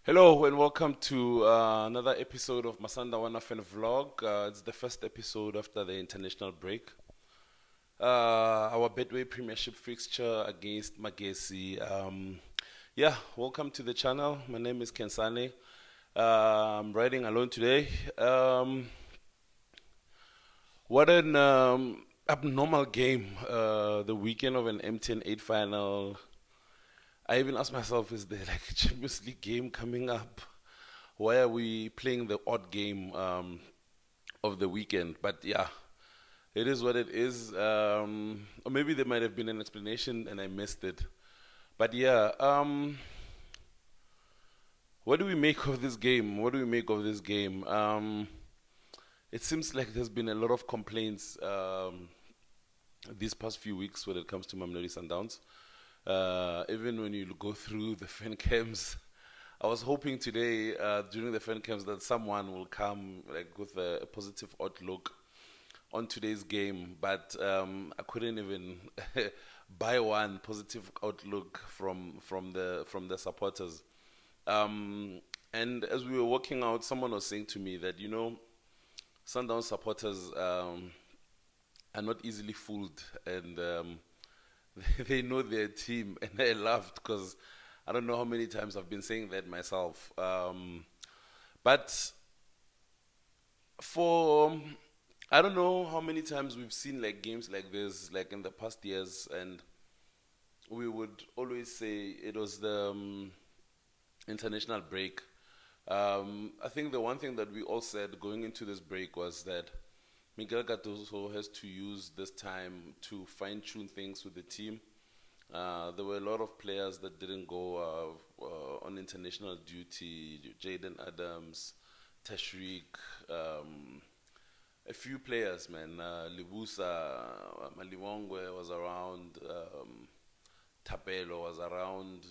Hello and welcome to another episode of Masanda Wanafen Vlog. It's the first episode after the international break. Our Betway Premiership fixture against Magesi. Welcome to the channel. My name is Kensane. I'm riding alone today. What an abnormal game. The weekend of an MTN 8 final. I even asked myself, is there like a Champions League game coming up? Why are we playing the odd game of the weekend? But yeah, it is what it is. Or maybe there might have been an explanation and I missed it. But yeah, what do we make of this game? What do we make of this game? It seems like there's been a lot of complaints these past few weeks when it comes to Mamelodi Sundowns. Even when you go through the fan camps, I was hoping today during the fan camps that someone will come like with a positive outlook on today's game, but I couldn't even buy one positive outlook from the supporters. And as we were walking out, someone was saying to me that Sundown supporters are not easily fooled, and they know their team, and I laughed because I don't know how many times I've been saying that myself. But for I don't know how many times we've seen like games like this, like in the past years, and we would always say it was the international break. I think the one thing that we all said going into this break was that Miguel Gattuso has to use this time to fine tune things with the team. There were a lot of players that didn't go on international duty. Jaden Adams, Tashreeq, a few players, man. Libusa, Maliwongwe was around. Tapelo was around.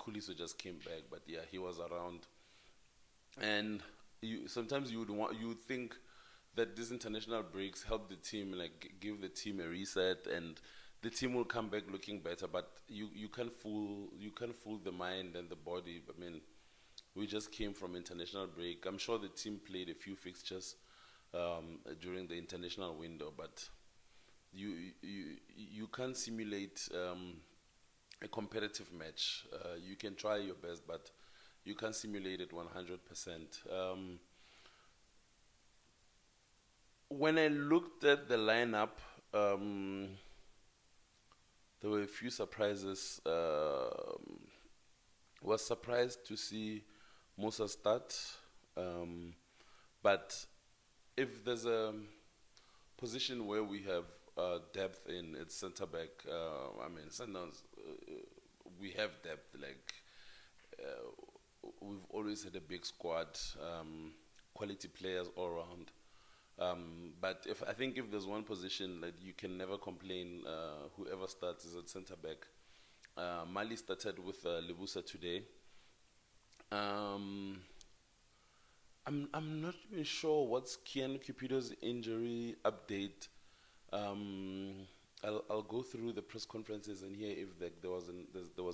Kuliso just came back, but yeah, he was around. And sometimes you would think that these international breaks help the team, like give the team a reset, and the team will come back looking better. But you can't fool the mind and the body. I mean, we just came from international break. I'm sure the team played a few fixtures during the international window, but you can't simulate a competitive match. You can try your best, but you can't simulate it 100%. When I looked at the lineup, there were a few surprises. Was surprised to see Musa start, but if there's a position where we have depth in, it's centre back. I mean, Sundowns, we have depth. Like we've always had a big squad, quality players all around. But I think if there's one position that you can never complain, whoever starts is at centre back. Mali started with Lebusa today. Um, I'm not even sure what's Kian Cupido's injury update. Um, I'll go through the press conferences and hear if there was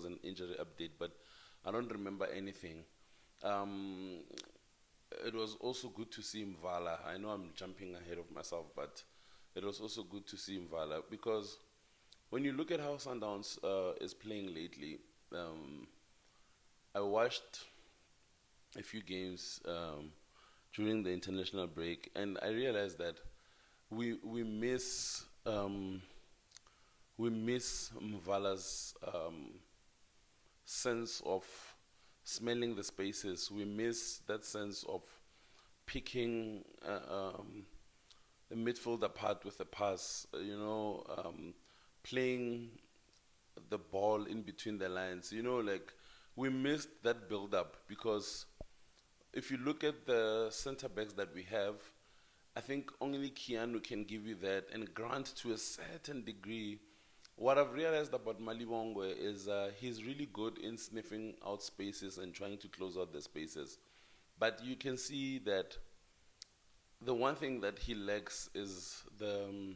an injury update, but I don't remember anything. Um, it was also good to see Mvala. I know I'm jumping ahead of myself, but it was also good to see Mvala because when you look at how Sundowns is playing lately, I watched a few games during the international break, and I realized that we miss Mvala's sense of smelling the spaces. We miss that sense of picking the midfield apart with a pass. Playing the ball in between the lines. Like we missed that build up because if you look at the center backs that we have, I think only Keanu can give you that, and Grant to a certain degree. What I've realized about Maliwongwe is he's really good in sniffing out spaces and trying to close out the spaces. But you can see that the one thing that he lacks is the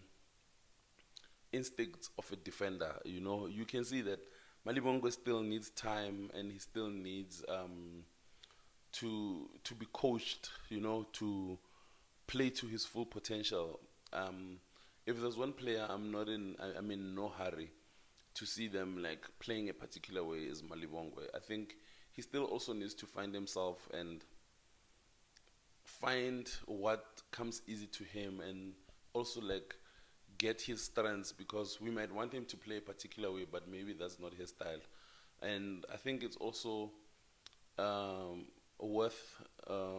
instincts of a defender. You can see that Malibongo still needs time, and he still needs to be coached, to play to his full potential. Um, if there's one player I'm in no hurry to see them like playing a particular way is Malibongwe. I think he still also needs to find himself and find what comes easy to him, and also like get his strengths, because we might want him to play a particular way, but maybe that's not his style. And I think it's also um, worth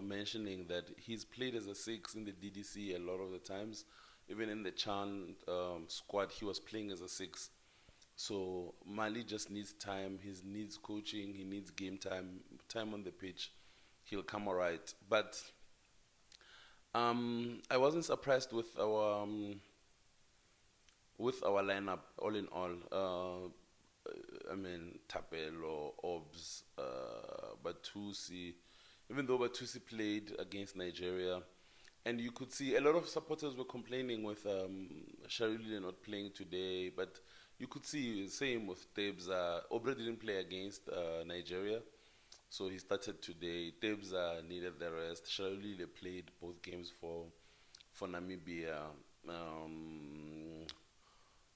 mentioning that he's played as a six in the DDC a lot of the times. Even in the Chan squad, he was playing as a six. So Mali just needs time. He needs coaching. He needs game time, time on the pitch. He'll come alright. But I wasn't surprised with our lineup. All in all, I mean Tapelo, Obs, Batusi. Even though Batusi played against Nigeria, and you could see a lot of supporters were complaining with Sharuli not playing today, but you could see same with Tebs. Obre didn't play against Nigeria, so he started today. Tebs needed the rest. Sharuli played both games for Namibia. Um,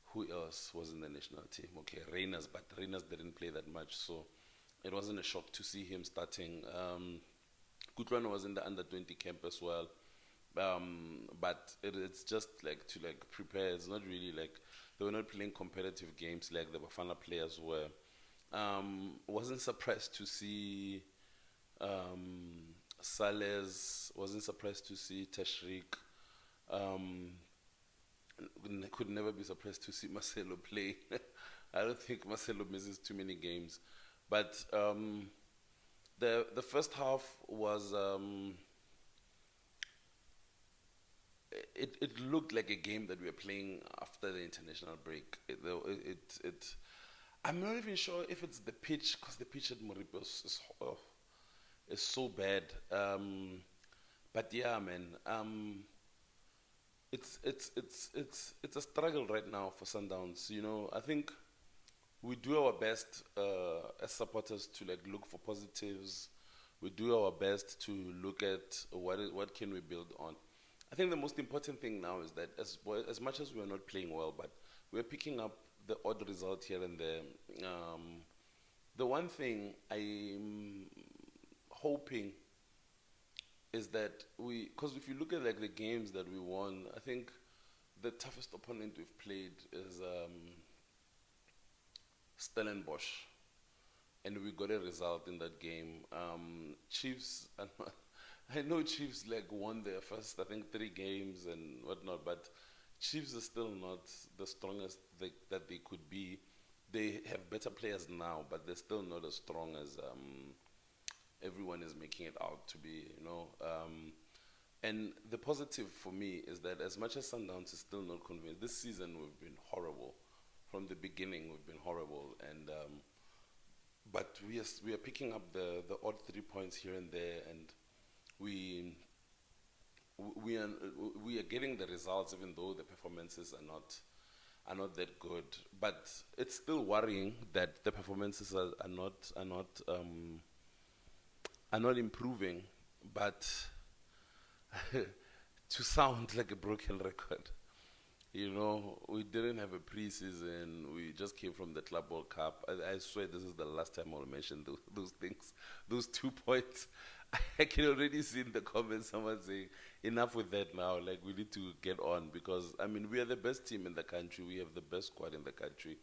who else was in the national team? Okay, Reyners, but Reyners didn't play that much, so it wasn't a shock to see him starting. Kutlwana was in the under 20 camp as well. But it's just like to like prepare. It's not really like they were not playing competitive games like the Bafana players were. Wasn't surprised to see Sales. Wasn't surprised to see Tashrik. Um, could never be surprised to see Marcelo play. I don't think Marcelo misses too many games, but the first half was. It looked like a game that we were playing after the international break. I'm not even sure if it's the pitch, because the pitch at Moripo is so bad. But yeah, man, it's a struggle right now for Sundowns. I think we do our best as supporters to like look for positives. We do our best to look at what can we build on. I think the most important thing now is that as much as we are not playing well, but we are picking up the odd result here and there. The one thing I'm hoping is that because if you look at like the games that we won, I think the toughest opponent we've played is Stellenbosch, and we got a result in that game. Chiefs, I know Chiefs like won their first, I think, 3 games and whatnot, but Chiefs are still not the strongest that they could be. They have better players now, but they're still not as strong as everyone is making it out to be. And the positive for me is that as much as Sundowns is still not convinced, this season we've been horrible. From the beginning, we've been horrible, and but we are picking up the odd 3 points here and there, and we we are we are getting the results, even though the performances are not that good. But it's still worrying that the performances are not improving. But to sound like a broken record, we didn't have a preseason. We just came from the Club World Cup. I swear this is the last time I'll mention those things. Those 2 points. I can already see in the comments someone saying, enough with that now. Like, we need to get on, because, I mean, we are the best team in the country. We have the best squad in the country.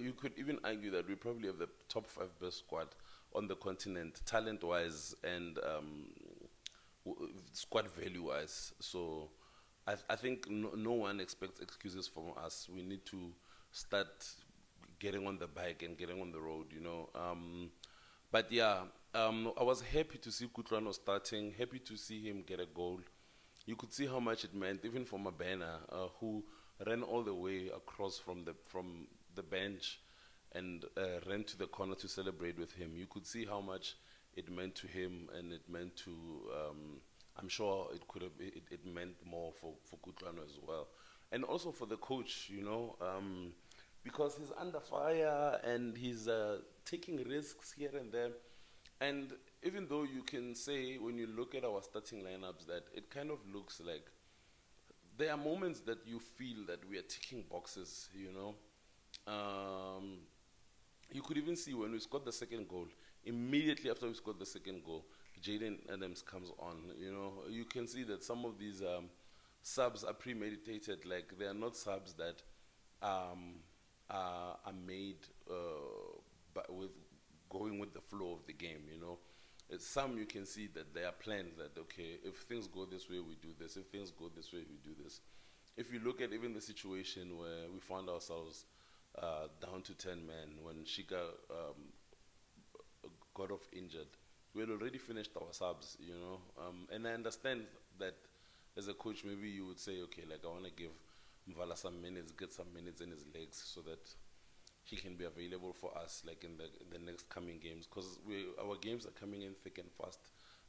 You could even argue that we probably have the top 5 best squad on the continent, talent-wise and squad value-wise. So I think no one expects excuses from us. We need to start getting on the bike and getting on the road. But yeah, I was happy to see Kutlwano starting, happy to see him get a goal. You could see how much it meant, even for Mabena, who ran all the way across from the bench and ran to the corner to celebrate with him. You could see how much it meant to him, and it meant to. I'm sure it could have. It meant more for Kutlwano as well, and also for the coach. because he's under fire and he's taking risks here and there. And even though you can say when you look at our starting lineups that it kind of looks like there are moments that you feel that we are ticking boxes, you know. Um, you could even see when we scored the second goal, immediately after we scored the second goal, Jaden Adams comes on. You know, you can see that some of these subs are premeditated. Like they are not subs that um, are made but with going with the flow of the game. You know, some you can see that they are planned. That okay, if things go this way, we do this. If things go this way, we do this. If you look at even the situation where we found ourselves down to 10 men when Shika got off injured, we had already finished our subs, you know. And I understand that as a coach, maybe you would say, okay, like I want to give Mvala some minutes, get some minutes in his legs so that he can be available for us, like in the next coming games, because our games are coming in thick and fast.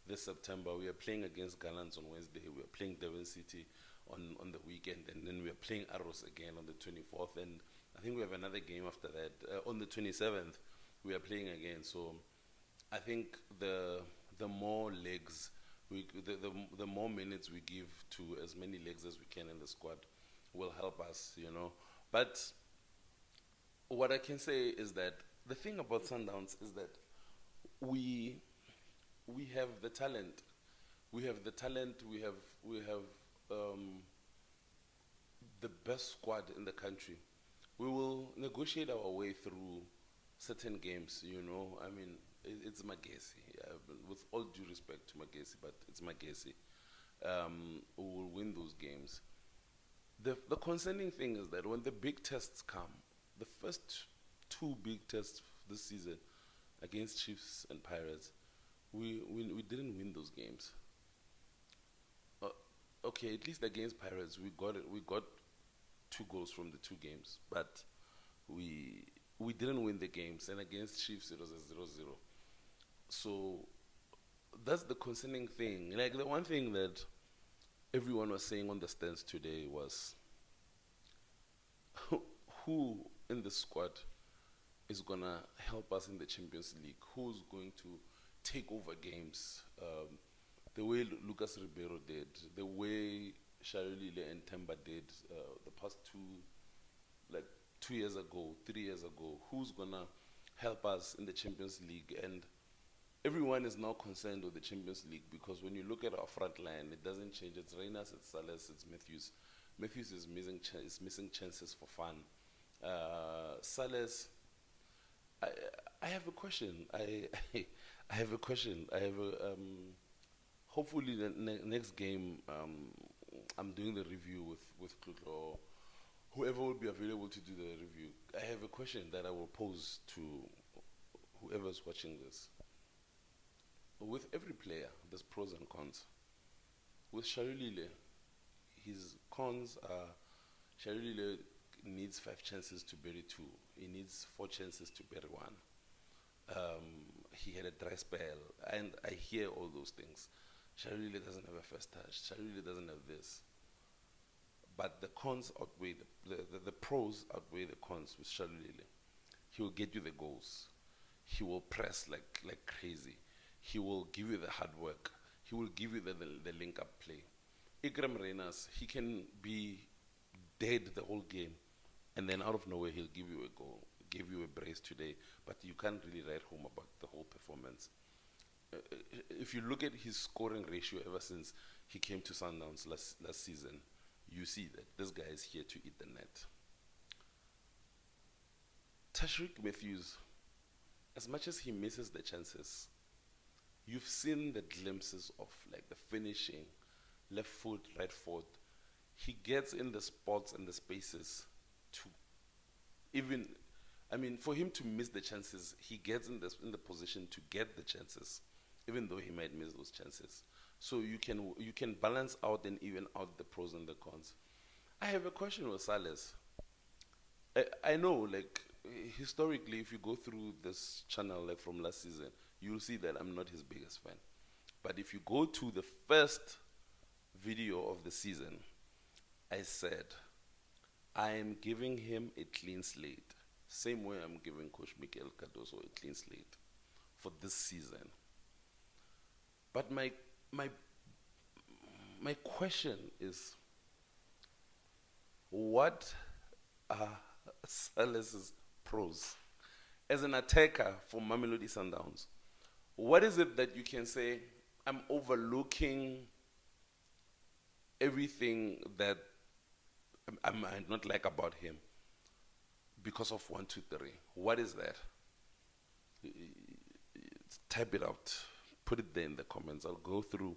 This September, we are playing against Gallants on Wednesday. We are playing Devon City on the weekend, and then we are playing Arrows again on the 24th, and I think we have another game after that. On the 27th, we are playing again. So I think the more legs, the more minutes we give to as many legs as we can in the squad will help us, you know. But what I can say is that the thing about Sundowns is that we we have the talent. We have the talent. We have um, the best squad in the country. We will negotiate our way through certain games. You know, I mean, it's Magesi. With all due respect to Magesi, but it's Magesi. Who will win those games. The concerning thing is that when the big tests come, the first two big tests this season against Chiefs and Pirates, we didn't win those games. Uh, okay, at least against Pirates, we got it. We got two goals from the two games, but we we didn't win the games. And against Chiefs, it was a 0-0. So that's the concerning thing. Like the one thing that everyone was saying on the stands today was who in the squad is gonna help us in the Champions League? Who's going to take over games? The way Lucas Ribeiro did, the way Sharilile and Temba did the past like 2 years ago, 3 years ago. Who's gonna help us in the Champions League? And everyone is now concerned with the Champions League because when you look at our front line, it doesn't change. It's Reynas, it's Salas, it's Matthews. Matthews is missing chances for fun. Salas, I, I have a question. I have a question. I have a hopefully the next game I'm doing the review with Klutlo or whoever will be available to do the review. I have a question that I will pose to whoever's watching this. With every player, there's pros and cons. With Sharilile, his cons are Sharilile needs 5 chances to bury 2. He needs 4 chances to bury 1. He had a dry spell, and I hear all those things. Sharilile doesn't have a first touch. Sharilile doesn't have this. But the cons outweigh the pros outweigh the cons with Sharilile. He will get you the goals. He will press like crazy. He will give you the hard work. He will give you the link up play. Ikram Reynas, he can be dead the whole game, and then out of nowhere he'll give you a goal, give you a brace today, but you can't really write home about the whole performance. If you look at his scoring ratio ever since he came to Sundowns last season, you see that this guy is here to eat the net. Tashreeq Matthews, as much as he misses the chances, you've seen the glimpses of like the finishing, left foot, right foot. He gets in the spots and the spaces to even, I mean, for him to miss the chances, he gets in the position to get the chances, even though he might miss those chances. So you can balance out and even out the pros and the cons. I have a question with Salas. I know, like, historically, if you go through this channel, like from last season, you'll see that I'm not his biggest fan. But if you go to the first video of the season, I said, I am giving him a clean slate. Same way I'm giving Coach Miguel Cardoso a clean slate for this season. But my question is, what are Sales's pros as an attacker for Mamelodi Sundowns? What is it that you can say, I'm overlooking everything that I might not like about him because of one, two, three? What is that? Type it out. Put it there in the comments. I'll go through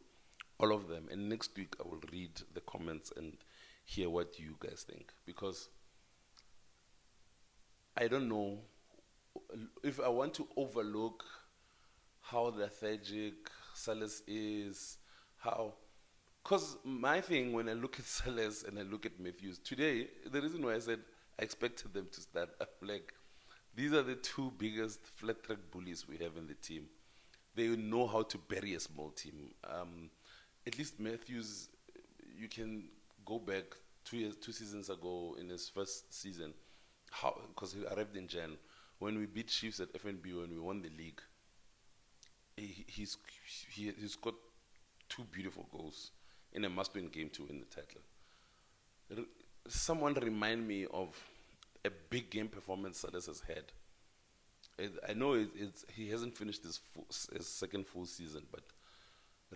all of them, and next week I will read the comments and hear what you guys think, because I don't know if I want to overlook how lethargic Salas is, how. Because my thing, when I look at Salas and I look at Matthews, today, the reason why I said I expected them to start, I'm like, these are the two biggest flat track bullies we have in the team. They know how to bury a small team. At least Matthews, you can go back 2 seasons ago in his first season, how, because he arrived in Jan, when we beat Chiefs at FNB, when we won the league. He's got 2 beautiful goals in a must-win game to win the title. Someone remind me of a big game performance Salas has had. I know he hasn't finished his second full season, but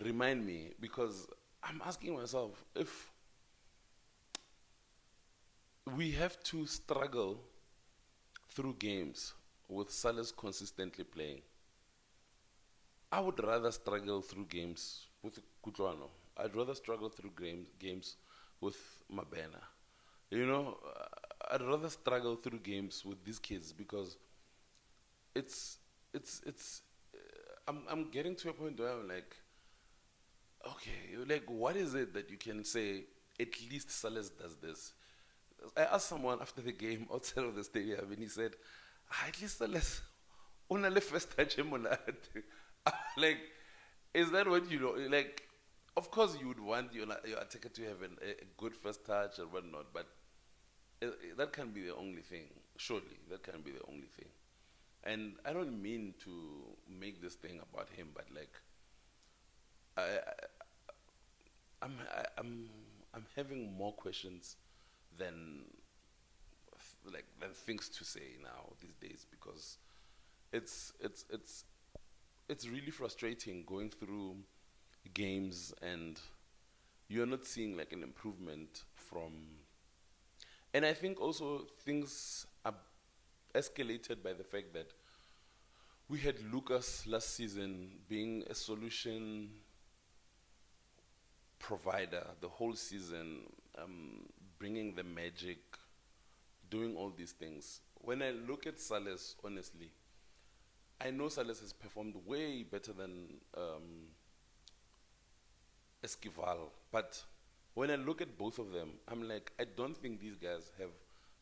remind me, because I'm asking myself, if we have to struggle through games with Salas consistently playing, I would rather struggle through games with Kutlwano. I'd rather struggle through games with Mabena. You know, I'd rather struggle through games with these kids, because it's I'm getting to a point where I'm like, okay, like, what is it that you can say at least Salas does this? I asked someone after the game outside of the stadium, and he said, at least Salas unale first touch him. Like, is that what you know? Like, of course you would want your attacker to have a good first touch and whatnot, but that can't be the only thing. Surely that can't be the only thing. And I don't mean to make this thing about him, but like, I'm having more questions than than things to say now these days, because it's really frustrating going through games and you're not seeing like an improvement from. And I think also things are escalated by the fact that we had Lucas last season being a solution provider the whole season, bringing the magic, doing all these things. When I look at Salas, honestly, I know Salas has performed way better than Esquivel, but when I look at both of them, I'm like, I don't think these guys have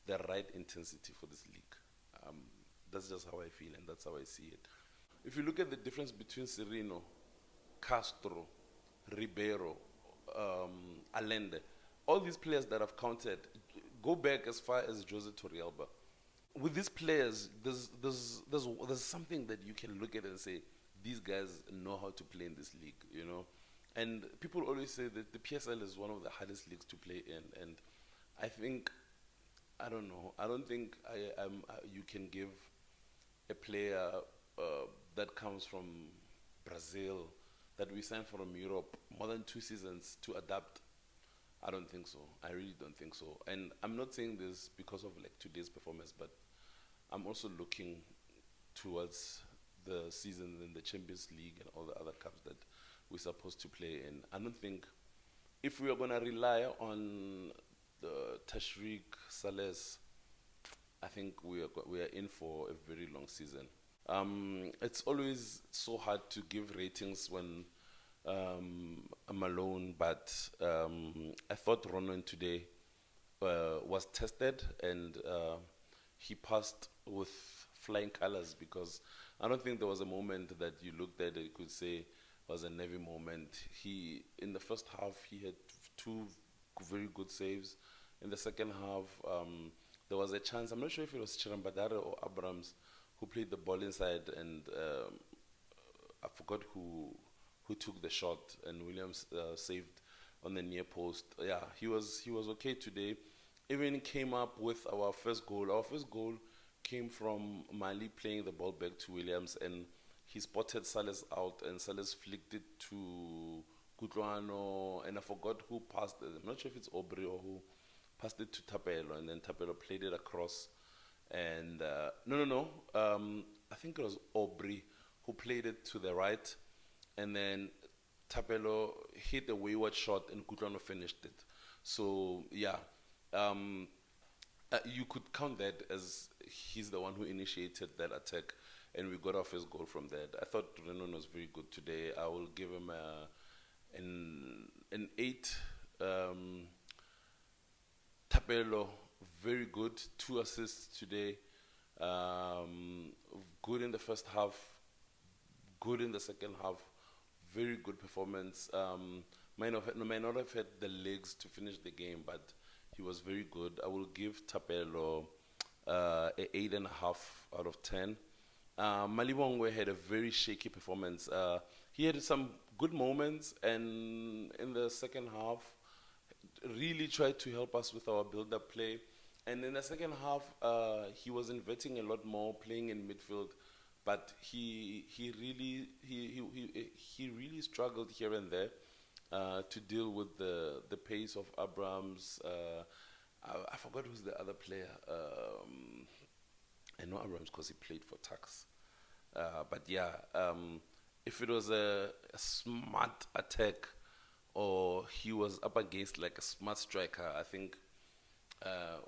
the right intensity for this league. That's just how I feel, and that's how I see it. If you look at the difference between Sereno, Castro, Ribeiro, Allende, all these players that have counted, go back as far as Jose Torrealba. With these players, there's something that you can look at and say, these guys know how to play in this league, you know. And people always say that the PSL is one of the hardest leagues to play in, and I think, I don't know, I don't think you can give a player that comes from Brazil, that we signed from Europe, more than 2 seasons to adapt. I don't think so. I really don't think so. And I'm not saying this because of like today's performance, but I'm also looking towards the season in the Champions League and all the other cups that we're supposed to play in. I don't think if we are going to rely on the Tashreeq Salas, I think we are in for a very long season. It's always so hard to give ratings when I'm alone, but I thought Ronan today was tested, and he passed with flying colors, because I don't think there was a moment that you looked at it you could say was a Navy moment. In the first half, he had 2 very good saves. in the second half, there was a chance. I'm not sure if it was Chirambadare or Abrams who played the ball inside, and I forgot who took the shot, and Williams saved on the near post. Yeah, he was okay today. Even came up with our first goal. Our first goal came from Mali playing the ball back to Williams, and he spotted Sales out, and Sales flicked it to Kutlwano, and I forgot who passed it. I'm not sure if it's Aubrey or who passed it to Tapelo, and then Tapelo played it across. And no, I think it was Aubrey who played it to the right, and then Tapelo hit a wayward shot, and Kutlwano finished it. So yeah, um, you could count that as he's the one who initiated that attack, and we got our first goal from that. I thought Renan was very good today. I will give him an 8. Tapelo, very good. 2 assists today. Good in the first half, good in the second half. Very good performance. Might not have had the legs to finish the game, but he was very good. I will give Tapelo a 8.5 out of 10. Malibongwe had a very shaky performance. He had some good moments, and in the second half, really tried to help us with our build-up play. And in the second half, he was inverting a lot more, playing in midfield, but he really struggled here and there to deal with the pace of Abrams. I forgot who's the other player. I know Abrams because he played for Tax. But yeah, if it was a smart attack, or he was up against like a smart striker, I think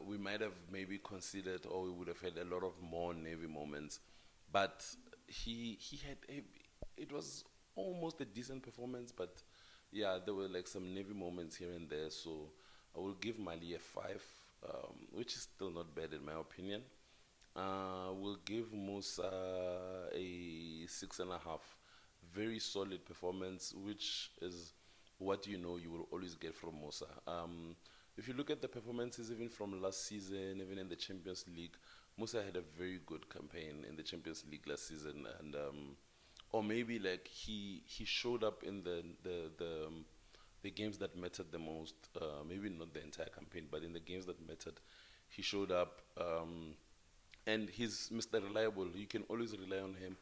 we might have maybe considered, or we would have had a lot of more Navy moments. But he had it was almost a decent performance, but yeah, there were like some Navy moments here and there. So I will give Mali a 5, which is still not bad in my opinion. We'll give Musa a 6.5. Very solid performance, which is what you know you will always get from Musa. If you look at the performances even from last season, even in the Champions League, Musa had a very good campaign in the Champions League last season, and or maybe like he showed up in the games that mattered the most. Maybe not the entire campaign, but in the games that mattered, he showed up. And he's Mr. Reliable. You can always rely on him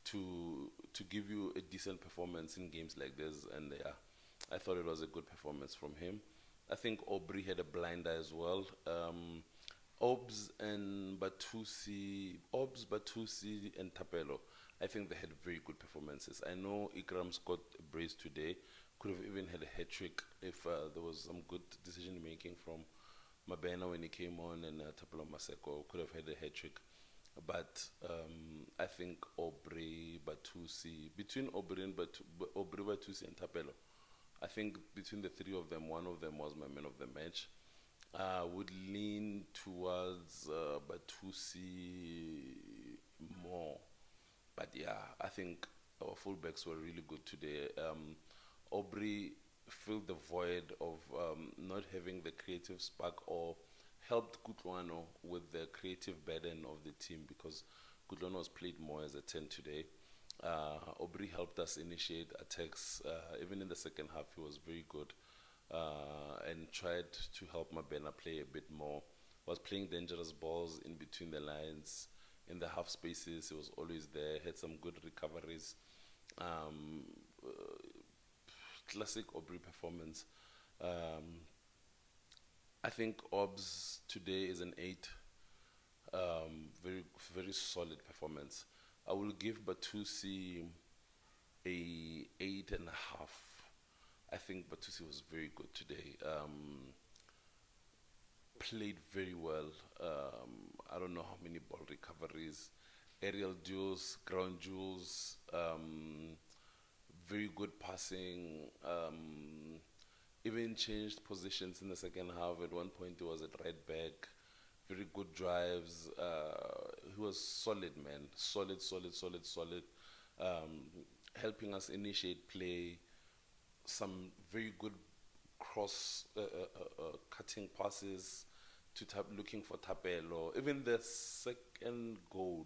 to give you a decent performance in games like this. And yeah, I thought it was a good performance from him. I think Aubrey had a blinder as well. Obs, Batusi, and Tapelo, I think they had very good performances. I know Ikram scored a brace today. Could have even had a hat trick if there was some good decision making from Mabena when he came on, and Tapelo Maseko could have had a hat trick. But I think Aubrey, Batusi, between Aubrey, Batusi, and Tapelo, I think between the three of them, one of them was my man of the match. Would lean towards Batusi more. But yeah, I think our fullbacks were really good today. Aubrey filled the void of not having the creative spark, or helped Kutlwano with the creative burden of the team, because Kutlwano was played more as a 10 today. Aubrey helped us initiate attacks. Even in the second half, he was very good, and tried to help Mabena play a bit more. Was playing dangerous balls in between the lines, in the half spaces. He was always there. Had some good recoveries. Classic Aubrey performance. I think Obs today is an 8. Very, very solid performance. I will give Batusi a 8.5. I think Batusi was very good today. Played very well. I don't know how many ball recoveries, aerial duels, ground duels, very good passing. Even changed positions in the second half. At one point, he was at right back. Very good drives. He was solid, man. Solid. Helping us initiate play. Some very good cross cutting passes to looking for Tapelo. Even the second goal,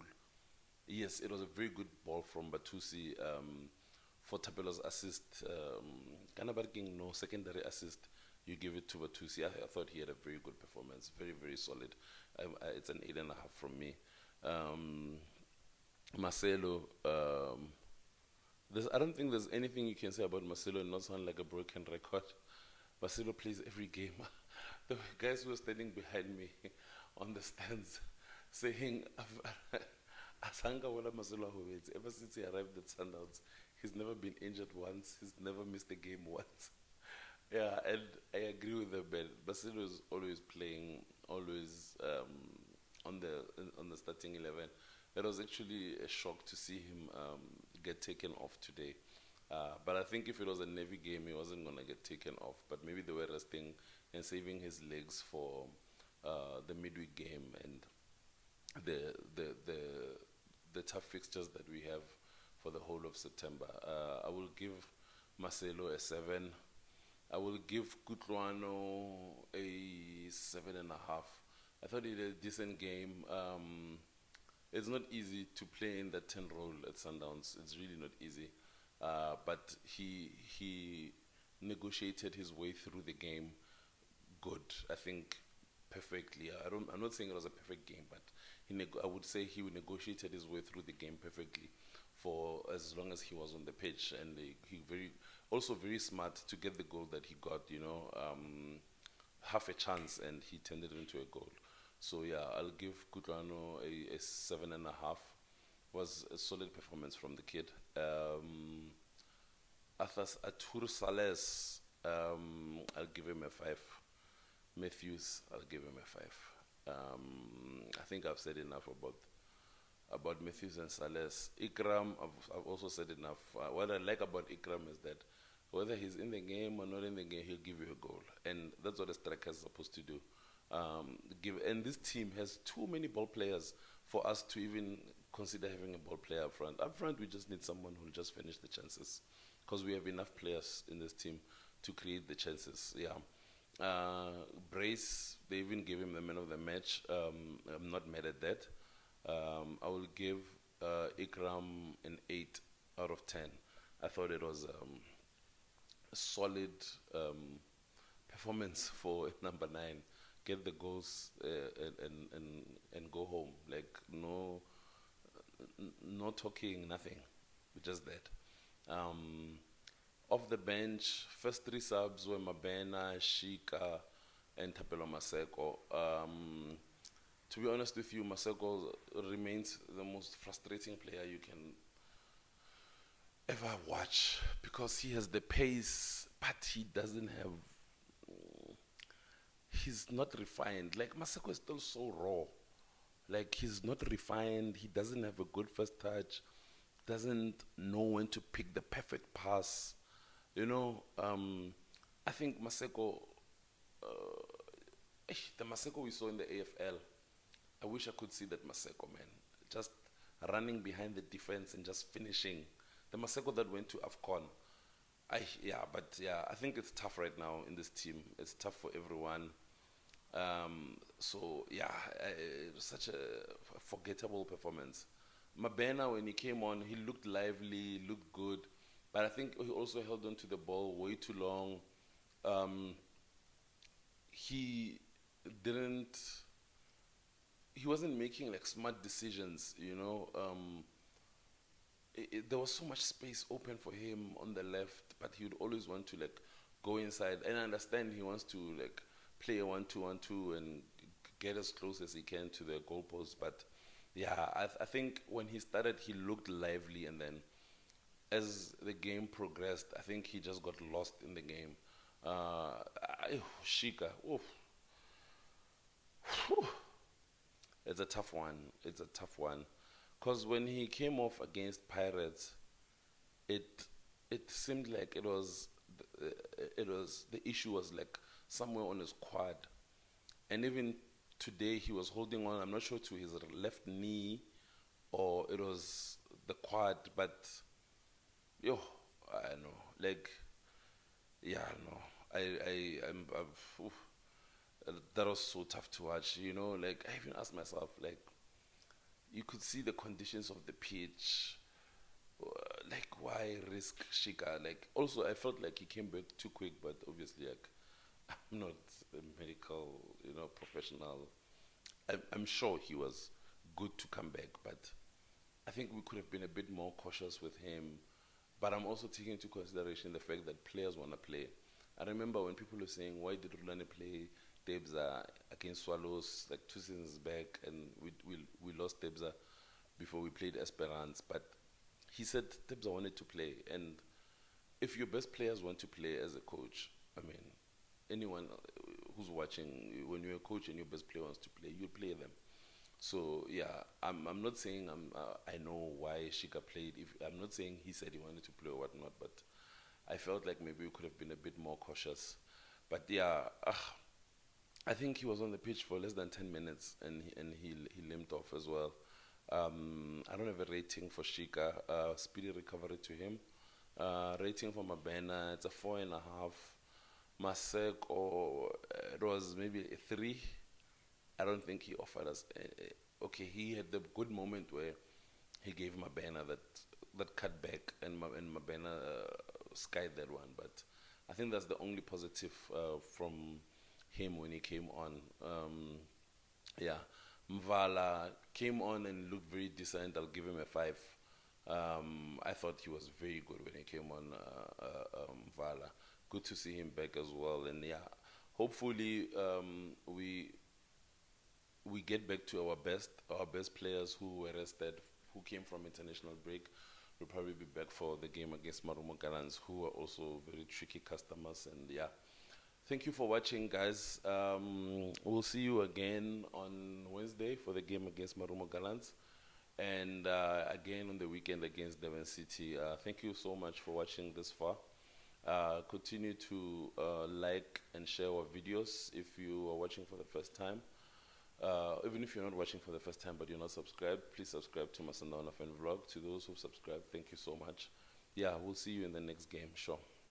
yes, it was a very good ball from Batusi for Tapelo's assist. Kanabarking, no secondary assist. You give it to Batusi. I thought he had a very good performance. Very, very solid. It's an 8.5 from me. Marcelo, I don't think there's anything you can say about Marcelo and not sound like a broken record. Marcelo plays every game. The guys who were standing behind me on the stands saying, Asanga wala Marcelo Hovetse. Ever since he arrived at Sundowns, he's never been injured once. He's never missed a game once. Yeah, and I agree with them, but Marcelo is always playing, always on the starting 11. It was actually a shock to see him get taken off today. But I think if it was a Navy game, he wasn't going to get taken off. But maybe they were resting and saving his legs for the midweek game and the tough fixtures that we have for the whole of September. I will give Marcelo a 7. I will give Kutlwano a 7.5. I thought he did a decent game. It's not easy to play in that 10 role at Sundowns. It's really not easy. But he negotiated his way through the game good. I think perfectly. I'm not saying it was a perfect game, but I would say he negotiated his way through the game perfectly for as long as he was on the pitch, and he also very smart to get the goal that he got. Half a chance, and he turned it into a goal. So yeah, I'll give Kutlwano a 7.5. Was a solid performance from the kid. Atur Sales, I'll give him a 5. Matthews, I'll give him a 5. I think I've said enough about Matthews and Sales. Ikram, I've also said enough. What I like about Ikram is that whether he's in the game or not in the game, he'll give you a goal, and that's what a striker is supposed to do. And this team has too many ball players for us to even consider having a ball player up front. Up front, we just need someone who will just finish the chances, because we have enough players in this team to create the chances. Yeah. Brace, they even gave him the man of the match. I'm not mad at that. I will give Ikram an 8 out of 10. I thought it was a solid performance for number 9. Get the goals and go home. Like no talking, nothing, just that. Off the bench, first 3 subs were Mabena, Shika, and Tapelo Maseko. To be honest with you, Maseko remains the most frustrating player you can ever watch, because he has the pace, but he doesn't have. He's not refined. Like, Maseko is still so raw. Like, he's not refined. He doesn't have a good first touch. Doesn't know when to pick the perfect pass. I think Maseko, the Maseko we saw in the AFL, I wish I could see that Maseko, man. Just running behind the defense and just finishing. The Maseko that went to AFCON. I think it's tough right now in this team. It's tough for everyone. It was such a forgettable performance. Mabena, when he came on, he looked lively, looked good, but I think he also held on to the ball way too long. He wasn't making like smart decisions, there was so much space open for him on the left, but he would always want to like go inside. And I understand he wants to like play a 1-2-1-2 and get as close as he can to the goalpost. But yeah, I think when he started, he looked lively, and then as the game progressed, I think he just got lost in the game. Shika, oof. It's a tough one. Because when he came off against Pirates, it seemed like the issue was like somewhere on his quad, and even today he was holding on. I'm not sure to his left knee, or it was the quad. But I don't know. Like, yeah, I don't know. oof, that was so tough to watch. Like I even asked myself, like you could see the conditions of the pitch. Like why risk Shika? Like also I felt like he came back too quick, but obviously like I'm not a medical, professional. I'm sure he was good to come back, but I think we could have been a bit more cautious with him. But I'm also taking into consideration the fact that players want to play. I remember when people were saying, why did Rulani play Debza against Swallows like 2 seasons back, and we lost Debza before we played Esperance. But he said Debza wanted to play, and if your best players want to play as a coach, I mean, anyone who's watching, when you're a coach and your best player wants to play, you play them. So yeah, I'm not saying I know why Shika played. If I'm not saying he said he wanted to play or whatnot, but I felt like maybe we could have been a bit more cautious. But yeah, I think he was on the pitch for less than 10 minutes, and he limped off as well. I don't have a rating for Shika. Speedy recovery to him. Rating for Mabena, it's a 4.5. Maseko, it was maybe a 3. I don't think he offered us. Okay, he had the good moment where he gave Mabena that cut back, and Mabena skied that one. But I think that's the only positive from him when he came on. Yeah, Mvala came on and looked very decent. I'll give him a 5. I thought he was very good when he came on, Mvala. Good to see him back as well. And yeah, hopefully we get back to our best players who were rested, who came from international break. Will probably be back for the game against Marumo Gallants, who are also very tricky customers. And yeah, thank you for watching, guys. We'll see you again on Wednesday for the game against Marumo Gallants, and again on the weekend against Devon City. Thank you so much for watching this far. Continue to like and share our videos if you are watching for the first time. Even if you're not watching for the first time but you're not subscribed, please subscribe to my Sundown Fan Vlog. To those who subscribe, thank you so much. Yeah, we'll see you in the next game. Sure.